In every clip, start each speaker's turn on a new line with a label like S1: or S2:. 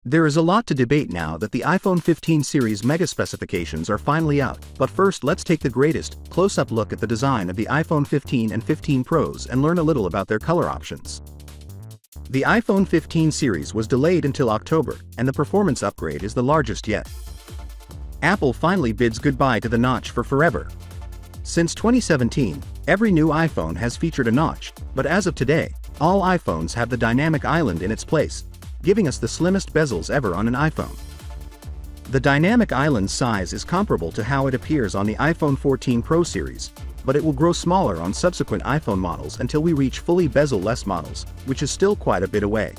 S1: There is a lot to debate now that the iPhone 15 series mega specifications are finally out, but first let's take the greatest, close-up look at the design of the iPhone 15 and 15 Pros and learn a little about their color options. The iPhone 15 series was delayed until October, and the performance upgrade is the largest yet. Apple finally bids goodbye to the notch for forever. Since 2017, every new iPhone has featured a notch, but as of today, all iPhones have the dynamic island in its place, giving us the slimmest bezels ever on an iPhone. The dynamic island size is comparable to how it appears on the iPhone 14 Pro series, but it will grow smaller on subsequent iPhone models until we reach fully bezel-less models, which is still quite a bit away.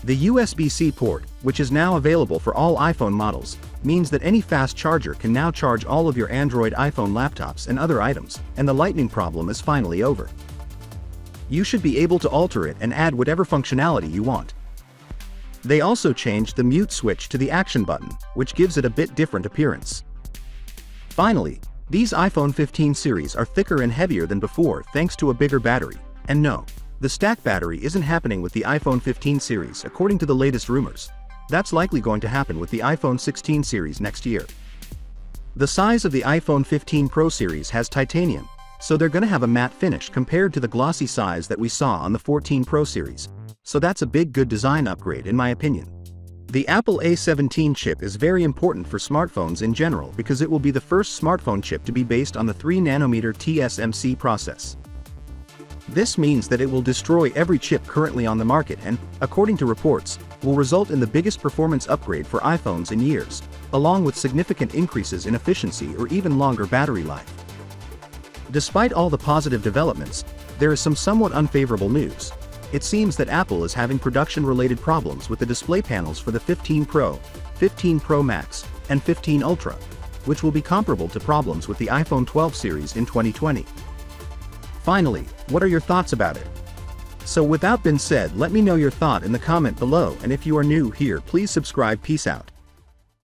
S1: The USB-C port, which is now available for all iPhone models, means that any fast charger can now charge all of your Android iPhone laptops and other items, and the lightning problem is finally over. You should be able to alter it and add whatever functionality you want. They also changed the mute switch to the action button, which gives it a bit different appearance. Finally, these iPhone 15 series are thicker and heavier than before thanks to a bigger battery, and no, the stack battery isn't happening with the iPhone 15 series according to the latest rumors. That's likely going to happen with the iPhone 16 series next year. The size of the iPhone 15 Pro series has titanium, so they're gonna have a matte finish compared to the glossy size that we saw on the 14 Pro series. So that's a big good design upgrade in my opinion. The Apple A17 chip is very important for smartphones in general because it will be the first smartphone chip to be based on the 3nm TSMC process. This means that it will destroy every chip currently on the market and, according to reports, will result in the biggest performance upgrade for iPhones in years, along with significant increases in efficiency or even longer battery life. Despite all the positive developments, there is some somewhat unfavorable news. It seems that Apple is having production-related problems with the display panels for the 15 Pro, 15 Pro Max, and 15 Ultra, which will be comparable to problems with the iPhone 12 series in 2020. Finally, what are your thoughts about it? So with that being said, let me know your thought in the comment below, and if you are new here, please subscribe. Peace out.